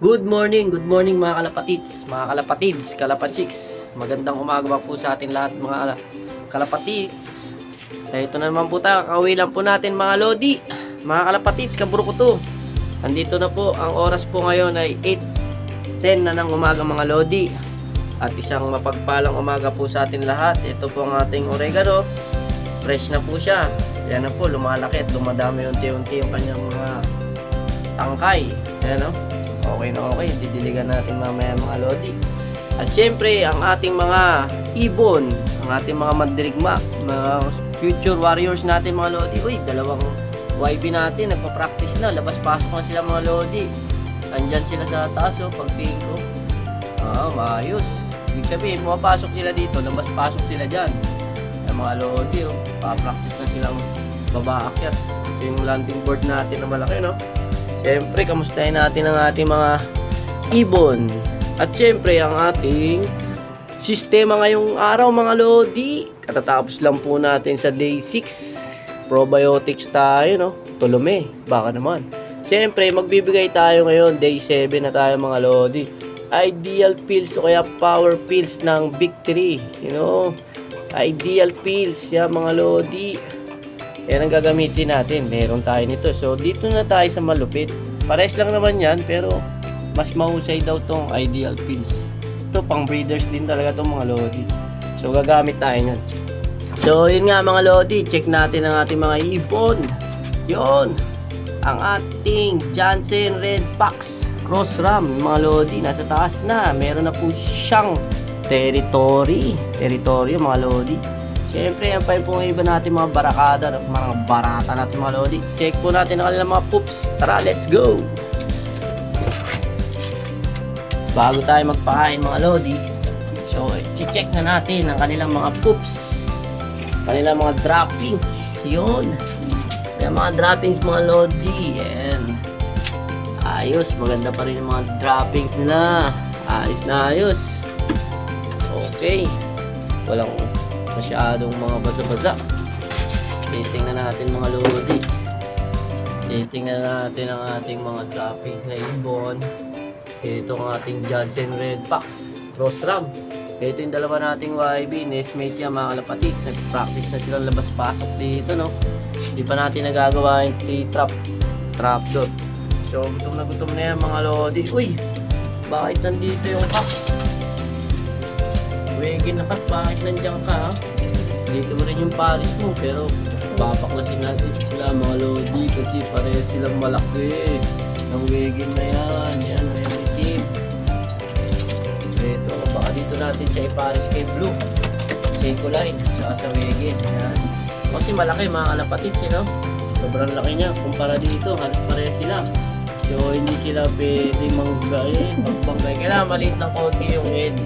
Good morning mga kalapatids, kalapachiks. Magandang umaga po sa atin lahat mga kalapatids. Ito na naman po tayo, kakauwi lang po natin mga lodi. Mga kalapatids, kaburo ko to. Andito na po, ang oras po ngayon ay 8:10 na ng umaga mga lodi. At isang mapagpalang umaga po sa atin lahat. Ito po ang ating oregano. Fresh na po siya. Yan na po, lumalaki at dumadami unti-unti yung kanyang mga tangkay. Ayan o. Okay na okay, didiligan natin mamaya mga lodi. At syempre, ang ating mga ibon, ang ating mga mandirigma, mga future warriors natin mga lodi. Uy, dalawang YB natin, nagpa-practice na, labas-pasok na sila mga lodi. Andyan sila sa taas o, pagping ko. Maayos. Ibig sabihin, pumapasok sila dito, labas-pasok sila dyan. Ang mga lodi o, pa-practice na silang babaakyat. Ito yung landing board natin na malaki, no? Siyempre, kamustahin natin ang ating mga ibon. At siyempre, ang ating sistema ngayong araw mga lodi. Katatapos lang po natin sa day 6. Probiotics tayo, no? Tulome, baka naman. Siyempre, magbibigay tayo ngayon. Day 7 na tayo mga lodi. Ideal pills o kaya power pills ng Big 3. You know? Ideal pills, yan mga lodi. Yan ang gagamitin natin. Meron tayo nito. So, dito na tayo sa malupit. Pares lang naman yan, pero mas mahusay daw tong ideal pills. Ito, pang breeders din talaga tong mga lodi. So, gagamit tayo nyan. So, yun nga mga lodi. Check natin ang ating mga ibon. Yun. Ang ating Jansen Red Fox Cross Ram, mga lodi. Nasa taas na. Meron na po siyang territory. Territory, mga lodi. Siyempre, yan pa yung pong iba natin mga barakada, mga barata natin mga lodi. Check po natin ang kanilang mga poops. Tara, let's go! Bago tayo magpakain mga lodi, so, check na natin ang kanilang mga poops. Kanilang mga droppings. Yun. Kaya mga droppings mga lodi. Yan. Ayos. Maganda pa rin yung mga droppings nila. Ayos na ayos. Okay. Walang masyadong mga basa-basa. Titingnan natin mga lodi. Titingnan natin ang ating mga droppings na ibon. Ito ang ating Jansen Red Fox Cross Ram. Ito yung dalawa nating YB. Nestmate yan mga kalapatids. Nag-practice na silang labas-pasok dito, no? Hindi pa natin nagagawa yung trap dot. So, gutom na yan mga lodi. Uy! Bakit nandito yung cock? Wegin na kat, bakit nandiyan ka? Dito mo rin yung pares mo, pero papaklasin natin sila mga lodi kasi pares silang malaki. Ang wegin na yan, yan, may tip. Ito, baka dito natin siya ipares kay Blue, Seiko Line, saka sa wegin. Yan. Kasi malaki mga kalapatids, no? Sobrang laki niya, kumpara dito, halos pares sila. So, hindi sila pwede manggayin, magbangay. Kailangan maliit ng konti yung head.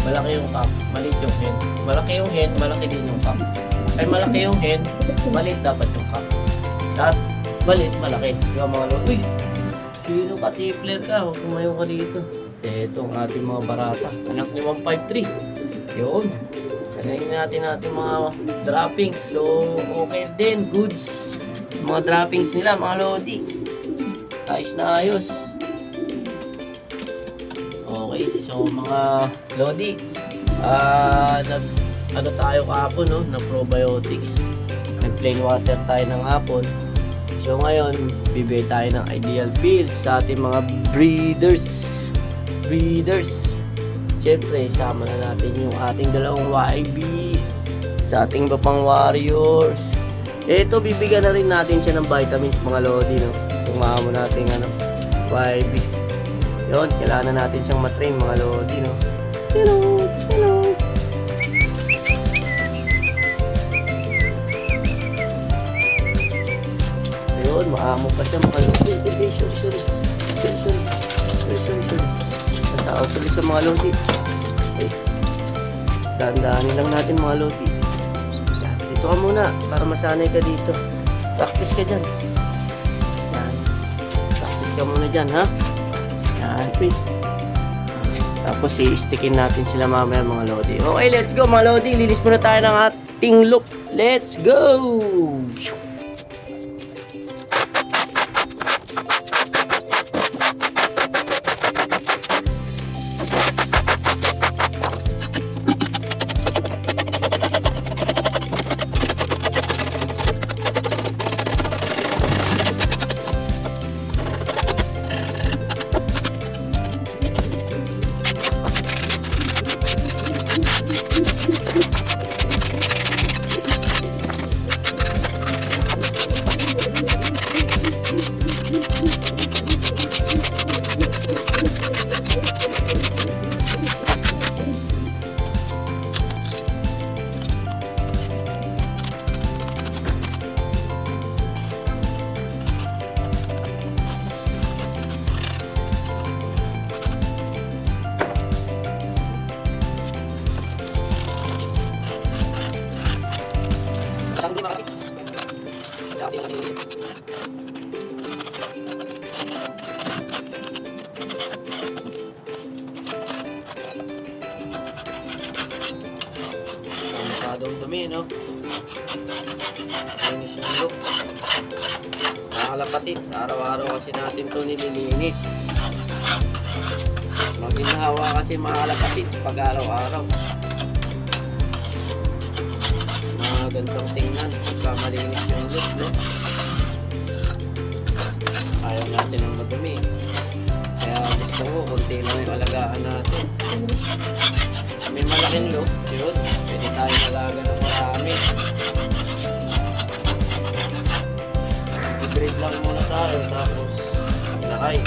Malaki yung cup, maliit yung head. Malaki yung head, malaki din yung cup. Ay malaki yung head, maliit dapat yung cup. At maliit, malaki. Yung mga lolo, uy, sino ka, tipler ka, huwag tumayo ka dito. Ito ang ating mga barata. Anak ni 153. Yun. Kanayin natin mga droppings. So, okay din, goods. Mga droppings nila, mga lodi. Ayos na ayos. Okay, so mga lodi, ano tayo kahapon, no? Na probiotics. Nag-plain water tayo ng hapon. So ngayon, bibigay tayo ng ideal pills sa ating mga breeders. Siyempre, isama na natin yung ating dalawang YB sa ating iba pang warriors. Ito, bibigyan na rin natin siya ng vitamins mga lodi, no? Tumama natin YB. Yun, kailangan na natin siyang matrain mga lodi, no? Hello! Yun, maamo pa siya mga lodi. Sorry. Natao pala sa mga lodi. Dahan-dahanin lang natin mga lodi. Dito ka muna, para masanay ka dito. Practice ka dyan. Yan. Practice ka muna dyan, ha? Yan, please. Tapos i-stickin natin sila mamaya mga lodi. Okay, let's go mga lodi. Lilis muna tayo ng ating loop. Let's go! Masyadong dumi, no? Linis yung look. Mga kalapatids, araw-araw kasi natin ito nililinis. Maginhawa kasi mga kalapatids pag araw-araw. Magandang tingnan pagka malinis yung look, no? Ayaw natin ng madumi. Kaya gusto ko, kunti lang yung alagaan natin. May malaking look, yun. Pwede tayo malaga ng marami. I-breed lang muna tayo, tapos lakay.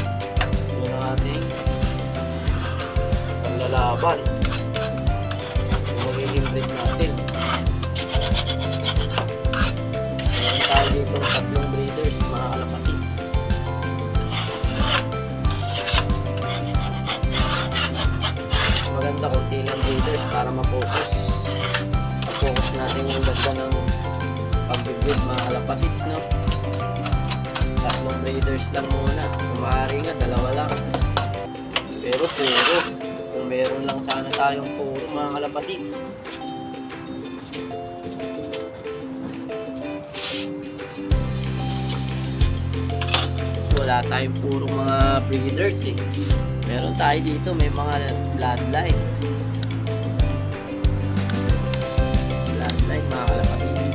Yun ang ating panlalaban. Yung magiging breed natin. Meron tayo dito ng 3 breeders, mga kalapatids. Maganda kunti lang breeders para ma-focus. Ma-focus natin yung ganda ng pag-breed, mga kalapatids, no? 3 breeders lang muna. Kung maaari nga, 2 lang. Pero puro. Kung meron lang sana tayong puro, mga kalapatids. Wala tayong puro mga breeders eh. Meron tayo dito, may mga bloodline. Bloodline, mga kalapatids.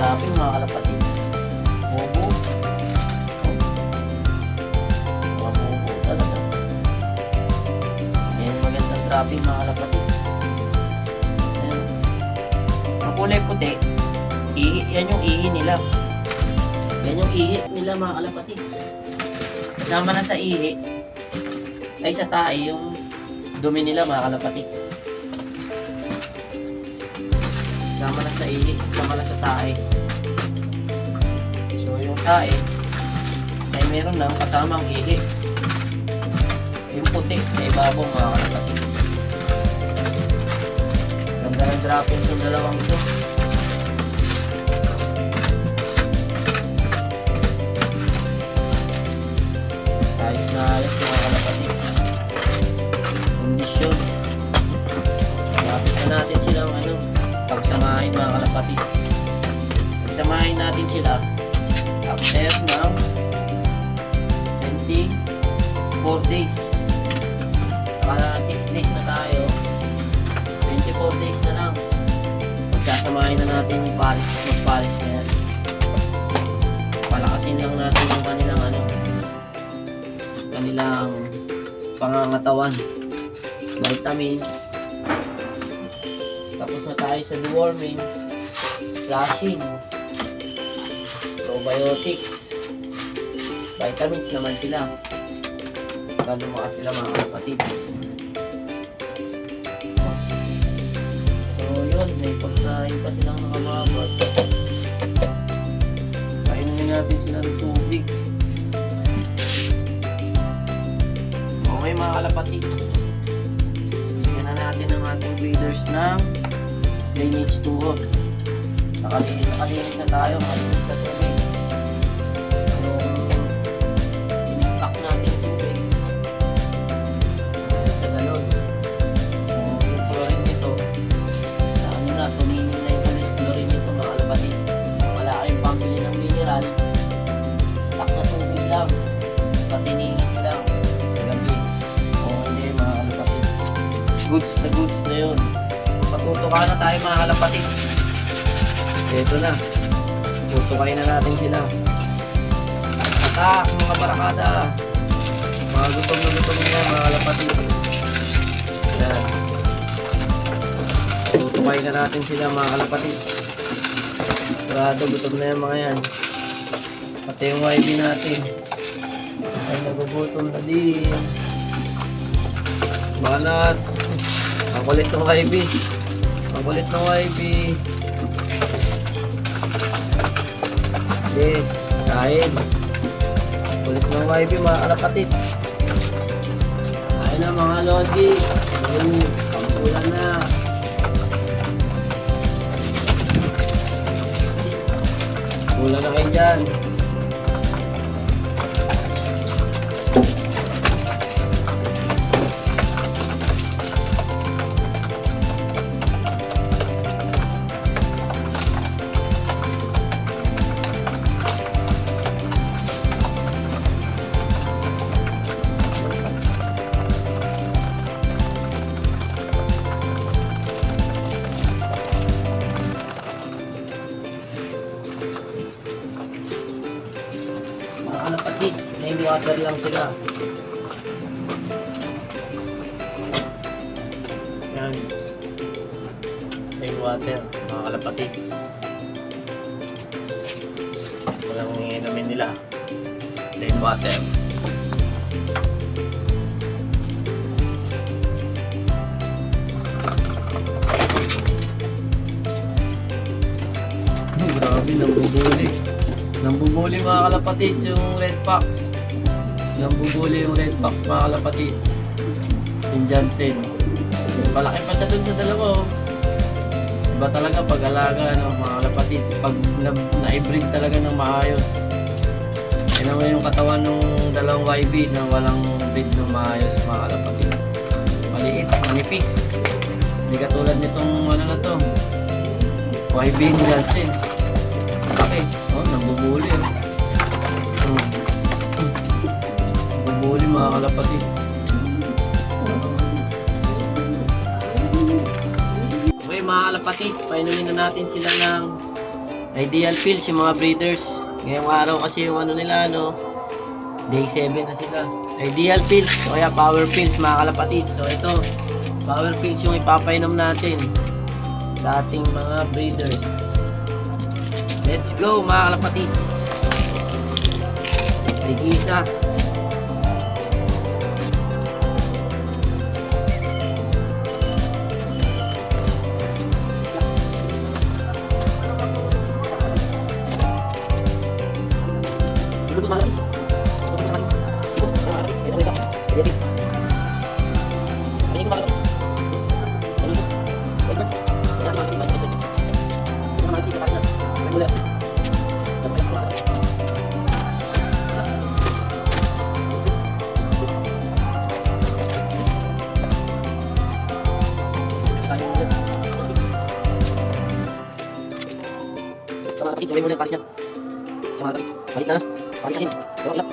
Trapping, mga kalapatids. Bobo. Mga bobo talaga. Yan, magandang trapping, mga kalapatids. Yan. Ang kulay puti, yan yung ihi nila. Yan yung ihi nila, mga kalapatids. Kasama na sa ihi, ay sa tae, yung dumi nila, mga kalapatids. Sama na sa ihi, sama na sa tae. So yung tae ay meron lang kasamang ihi. Yung puti sa ibabaw, mga kalapatids. Ganda ng dropping yung dalawang ito. Ayos na ayos, mga kalapatids. Kondisyon. Lapit na natin silang pagsamahin, mga kalapatids. Pagsamahin natin sila after ng 24 days. Para 6 days na tayo, 24 days na lang. Pagsasamahin na natin yung mag-polish na yan. Palakasin lang natin yung kanilang pangangatawan, vitamins. Tapos na tayo sa deworming, flushing, probiotics, vitamins naman sila. Lumakas sila, mga kalapatids. may pagkain pa silang nakababad. Painumin natin sila ng tubig. Okay mga kalapatids, bigyan na natin ang ating breeders ng drainage tube. Nakalinis na tayo, malinis na tubig. Yung in-stock natin tubig sa galon. Yung chlorine nito, tuminig na yung chlorine nito mga kalapatids. Wala kayong pambili ng mineral, stock na tubig lang, patiningin lang sa gabi. Okay mga kalapatids, goods na yun. Matutuka na tayo mga kalapatids. Ito na, tutukain na natin sila. Atak mga barakada, mga gutom na mga kalapatids. Yan, tutukain na natin sila mga kalapatids. Sigurado gutom na yan mga yan. Pati yung YB natin ay nagugutom na din. Banat, ang kulit ng YB, ang kulit ng YB. Okay, kain. Kulit ng YB mga kalapatids. Kain na mga lodi. Pampulan na. Pula na kayo dyan. Kalapatids, plain water lang sila. Yan, plain water mga kalapatids. Walang inumin nila, plain water. Grabe, nambubuli mga kalapatids yung red fox. Nambubuli yung red fox mga kalapatids. Yung Johnson. Malaki pa siya dun sa dalawa. Iba talaga pag-alaga mga kalapatids. Pag na-breed talaga ng maayos. Yan naman yung katawan ng dalawang YB na walang breed ng maayos mga kalapatids. Maliit, manipis. Hindi katulad nitong ano na to, YB ni Johnson. Okay, nambubuli. Nambubuli mga kalapatids. Okay mga kalapatids, painumin na natin sila ng Ideal Pills, yung mga breeders. Ngayong araw kasi yung ano nila, day 7 na sila. Ideal Pills, o kaya Power Pills mga kalapatids. So ito, Power Pills yung ipapainom natin sa ating mga breeders. Let's go mga kalapatids. Tigisa. Sabay mo na yung paris niya. Sa mga kapits. Balik na. Paris na rin. Pero ilap.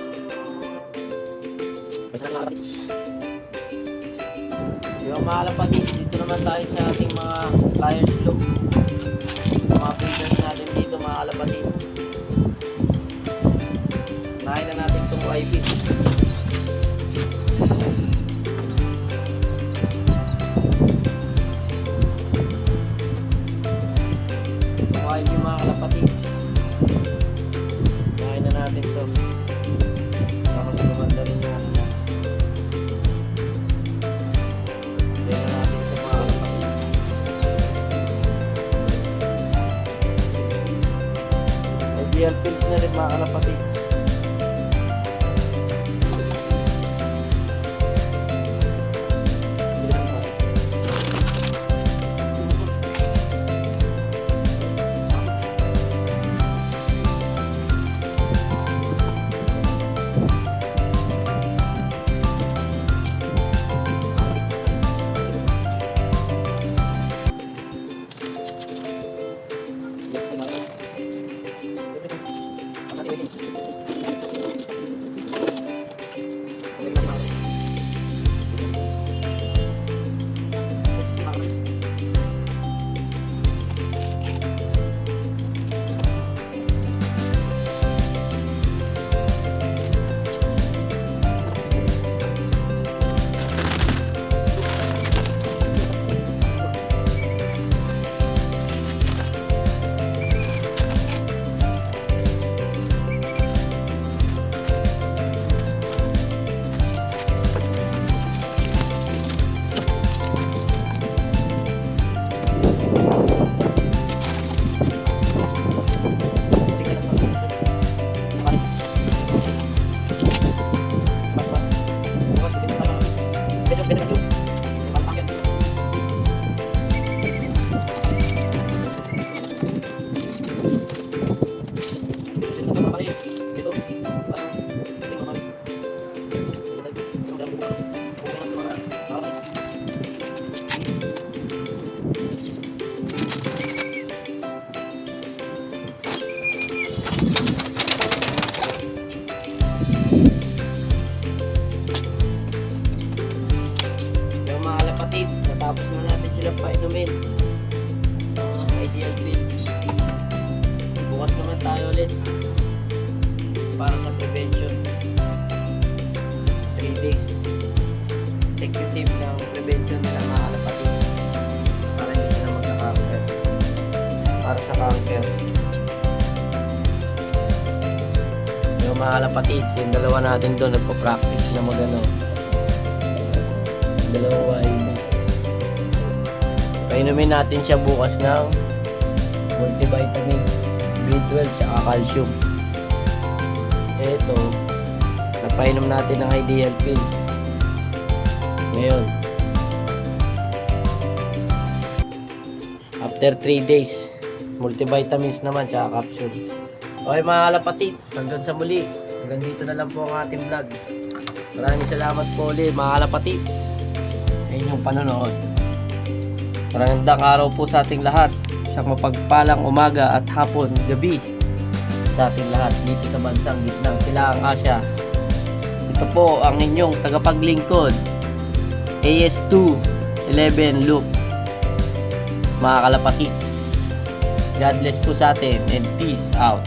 Balik na mga kapits. Yung mga kalapatids, dito naman tayo sa ating mga Lions Look. Mga breeders natin dito mga kalapatids. Nahin na natin itong YB. YB mga kalapatids. Nahin na natin ito. Tapos gumanda rin yung ano. Nahin na natin ito mga kalapatids. ideal pills na rin mga kalapatids. Yung mga kalapatids, natapos na natin silang painumin. Ideal pills. Bukas naman tayo ulit para sa prevention. 3 days consecutive ng prevention nila mga kalapatids para hindi sila magka-cancer. Para sa cancer. Yung mga kalapatids, yung dalawa natin doon nagpa-practice na magano. Dalawa hindi. Painumin natin siya bukas ng multivitamins, B12 at calcium. Ito, napainom natin ng ideal pills. Ngayon, after 3 days, multivitamins naman at capsule. Okay mga kalapatids, hanggang sa muli. Hanggang dito na lang po ang ating vlog. Maraming salamat po ulit mga kalapatids sa inyong panonood. Magandang araw po sa ating lahat. Isang mapagpalang umaga at hapon, gabi sa ating lahat dito sa bansang gitnang silaang Asya. Ito po ang inyong tagapaglingkod, AS211 Loop. Mga kalapatids, God bless po sa atin and peace out.